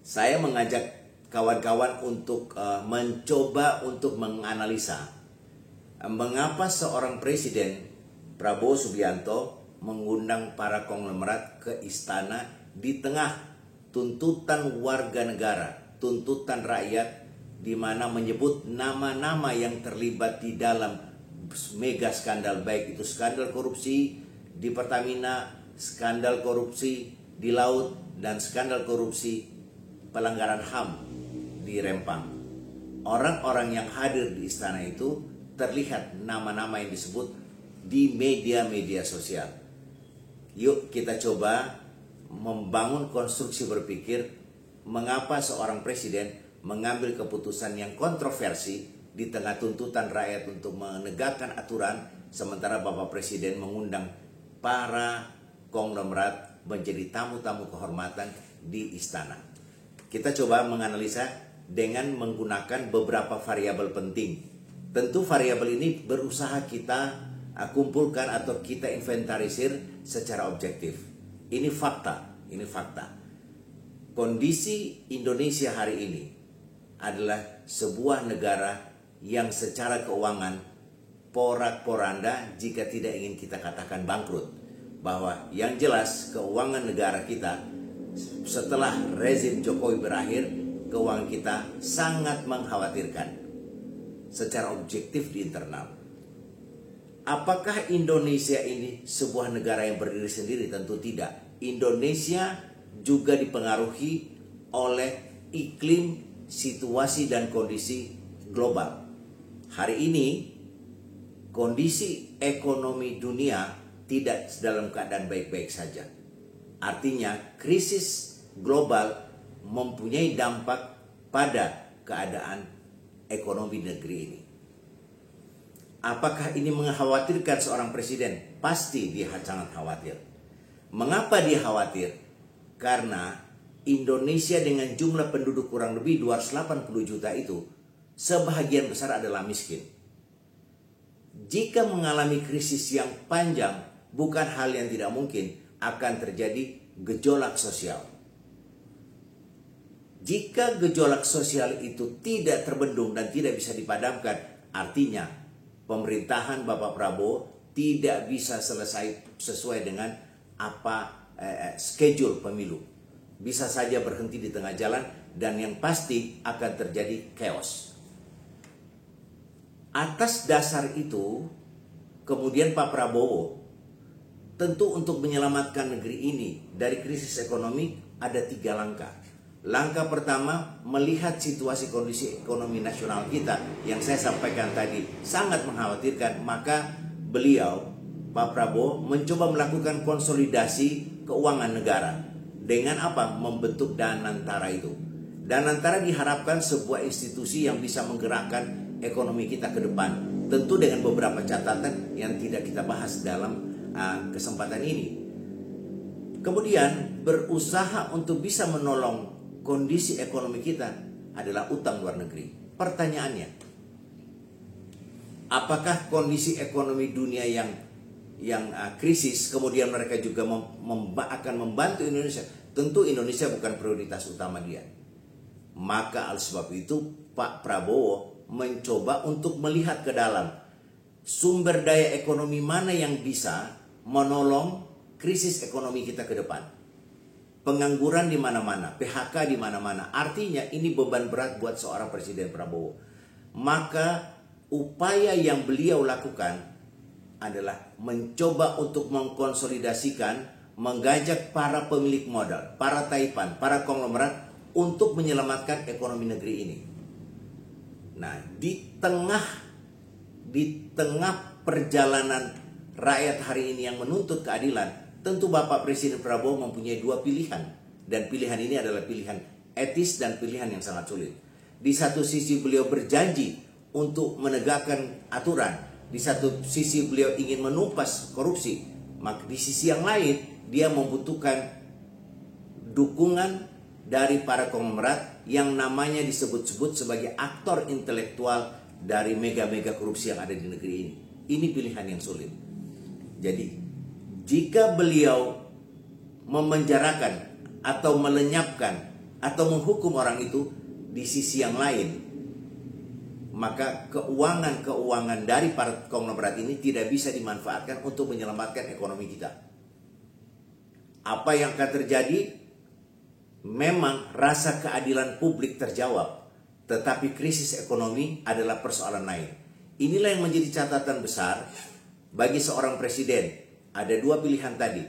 saya mengajak kawan-kawan untuk mencoba untuk menganalisa mengapa seorang presiden Prabowo Subianto mengundang para konglomerat ke istana di tengah tuntutan warga negara, tuntutan rakyat, di mana menyebut nama-nama yang terlibat di dalam mega skandal, baik itu skandal korupsi di Pertamina, skandal korupsi di laut, dan skandal korupsi pelanggaran HAM di Rempang. Orang-orang yang hadir di istana itu terlihat nama-nama yang disebut di media-media sosial. Yuk kita coba membangun konstruksi berpikir mengapa seorang presiden mengambil keputusan yang kontroversi di tengah tuntutan rakyat untuk menegakkan aturan, sementara Bapak Presiden mengundang para konglomerat menjadi tamu-tamu kehormatan di istana. Kita coba menganalisa dengan menggunakan beberapa variabel penting. Tentu variabel ini berusaha kita kumpulkan atau kita inventarisir secara objektif. Ini fakta, ini fakta. Kondisi Indonesia hari ini adalah sebuah negara yang secara keuangan porak-poranda, jika tidak ingin kita katakan bangkrut. Bahwa yang jelas keuangan negara kita setelah rezim Jokowi berakhir, keuangan kita sangat mengkhawatirkan secara objektif di internal. Apakah Indonesia ini sebuah negara yang berdiri sendiri? Tentu tidak. Indonesia juga dipengaruhi oleh iklim, situasi, dan kondisi global. Hari ini kondisi ekonomi dunia tidak dalam keadaan baik-baik saja. Artinya krisis global mempunyai dampak pada keadaan ekonomi negeri ini. Apakah ini mengkhawatirkan seorang presiden? Pasti dia sangat khawatir. Mengapa dia khawatir? Karena Indonesia dengan jumlah penduduk kurang lebih 280 juta itu, sebahagian besar adalah miskin. Jika mengalami krisis yang panjang, bukan hal yang tidak mungkin akan terjadi gejolak sosial. Jika gejolak sosial itu tidak terbendung dan tidak bisa dipadamkan, artinya pemerintahan Bapak Prabowo tidak bisa selesai sesuai dengan schedule pemilu. Bisa saja berhenti di tengah jalan, dan yang pasti akan terjadi chaos. Atas dasar itu, kemudian Pak Prabowo tentu untuk menyelamatkan negeri ini dari krisis ekonomi ada 3 langkah. Langkah pertama, melihat situasi kondisi ekonomi nasional kita yang saya sampaikan tadi sangat mengkhawatirkan, maka beliau, Pak Prabowo, mencoba melakukan konsolidasi keuangan negara. Dengan apa? Membentuk Danantara itu. Danantara diharapkan sebuah institusi yang bisa menggerakkan ekonomi kita ke depan. Tentu dengan beberapa catatan yang tidak kita bahas dalam kesempatan ini. Kemudian berusaha untuk bisa menolong kondisi ekonomi kita adalah utang luar negeri. Pertanyaannya, apakah kondisi ekonomi dunia yang krisis, kemudian mereka juga akan membantu Indonesia? Tentu Indonesia bukan prioritas utama dia. Maka oleh sebab itu Pak Prabowo mencoba untuk melihat ke dalam sumber daya ekonomi mana yang bisa menolong krisis ekonomi kita ke depan. Pengangguran di mana-mana, PHK di mana-mana. Artinya ini beban berat buat seorang Presiden Prabowo. Maka upaya yang beliau lakukan adalah mencoba untuk mengkonsolidasikan, mengajak para pemilik modal, para taipan, para konglomerat untuk menyelamatkan ekonomi negeri ini. Nah, di tengah perjalanan rakyat hari ini yang menuntut keadilan, tentu Bapak Presiden Prabowo mempunyai 2 pilihan. Dan pilihan ini adalah pilihan etis dan pilihan yang sangat sulit. Di satu sisi beliau berjanji untuk menegakkan aturan. Di satu sisi beliau ingin menumpas korupsi. Maka di sisi yang lain dia membutuhkan dukungan dari para konglomerat yang namanya disebut-sebut sebagai aktor intelektual dari mega-mega korupsi yang ada di negeri ini. Ini pilihan yang sulit. Jadi jika beliau memenjarakan atau melenyapkan atau menghukum orang itu, di sisi yang lain, maka keuangan dari para konglomerat ini tidak bisa dimanfaatkan untuk menyelamatkan ekonomi kita. Apa yang akan terjadi? Memang rasa keadilan publik terjawab, tetapi krisis ekonomi adalah persoalan lain. Inilah yang menjadi catatan besar bagi seorang presiden. Ada dua pilihan tadi.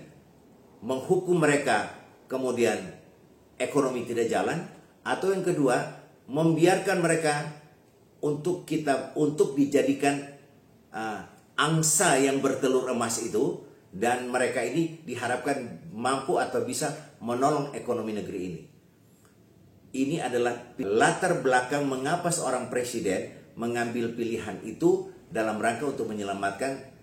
Menghukum mereka, kemudian ekonomi tidak jalan, atau yang kedua, membiarkan mereka untuk dijadikan angsa yang bertelur emas itu, dan mereka ini diharapkan mampu atau bisa menolong ekonomi negeri ini. Ini adalah latar belakang mengapa seorang presiden mengambil pilihan itu dalam rangka untuk menyelamatkan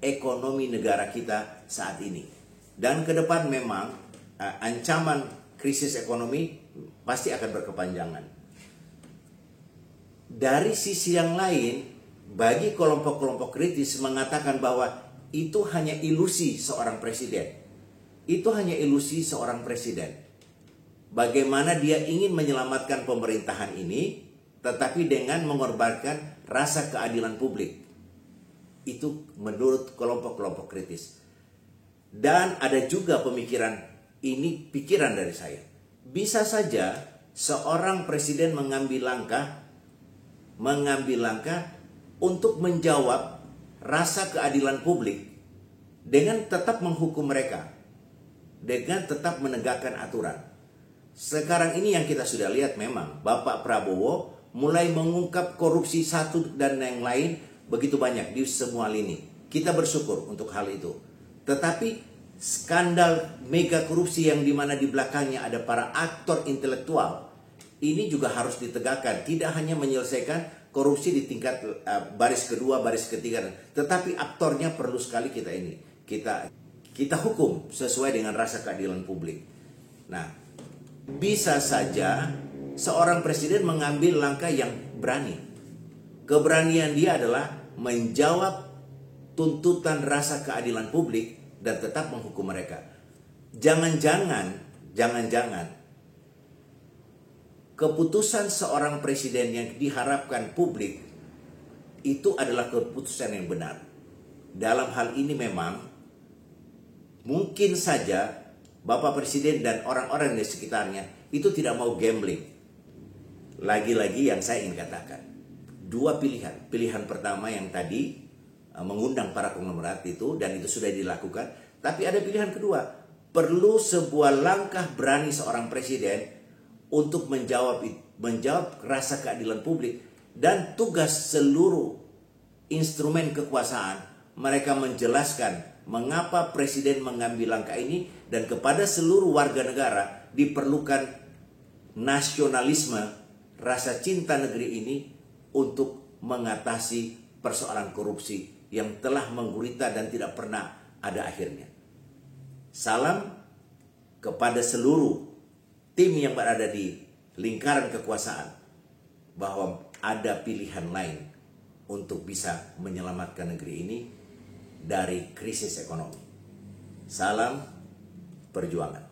ekonomi negara kita saat ini. Dan ke depan memang ancaman krisis ekonomi pasti akan berkepanjangan. Dari sisi yang lain, bagi kelompok-kelompok kritis mengatakan bahwa itu hanya ilusi seorang presiden. Itu hanya ilusi seorang presiden. Bagaimana dia ingin menyelamatkan pemerintahan ini, tetapi dengan mengorbankan rasa keadilan publik. Itu menurut kelompok-kelompok kritis. Dan ada juga pemikiran, ini pikiran dari saya. Bisa saja seorang presiden mengambil langkah untuk menjawab rasa keadilan publik dengan tetap menghukum mereka, dengan tetap menegakkan aturan. Sekarang ini yang kita sudah lihat, memang Bapak Prabowo mulai mengungkap korupsi satu dan yang lain begitu banyak di semua lini. Kita bersyukur untuk hal itu. Tetapi skandal mega korupsi yang dimana di belakangnya ada para aktor intelektual, ini juga harus ditegakkan. Tidak hanya menyelesaikan korupsi di tingkat baris kedua, baris ketiga, tetapi aktornya perlu sekali kita hukum sesuai dengan rasa keadilan publik. Nah, bisa saja seorang presiden mengambil langkah yang berani. Keberanian dia adalah menjawab tuntutan rasa keadilan publik dan tetap menghukum mereka. Jangan-jangan keputusan seorang presiden yang diharapkan publik itu adalah keputusan yang benar. Dalam hal ini memang mungkin saja Bapak Presiden dan orang-orang di sekitarnya itu tidak mau gambling. Lagi-lagi yang saya ingin katakan, dua pilihan. Pilihan pertama yang tadi mengundang para konglomerat itu, dan itu sudah dilakukan. Tapi ada pilihan kedua. Perlu sebuah langkah berani seorang presiden untuk menjawab rasa keadilan publik. Dan tugas seluruh instrumen kekuasaan, mereka menjelaskan mengapa presiden mengambil langkah ini, dan kepada seluruh warga negara diperlukan nasionalisme, rasa cinta negeri ini untuk mengatasi persoalan korupsi yang telah menggurita dan tidak pernah ada akhirnya. Salam kepada seluruh tim yang berada di lingkaran kekuasaan, bahwa ada pilihan lain untuk bisa menyelamatkan negeri ini dari krisis ekonomi. Salam perjuangan.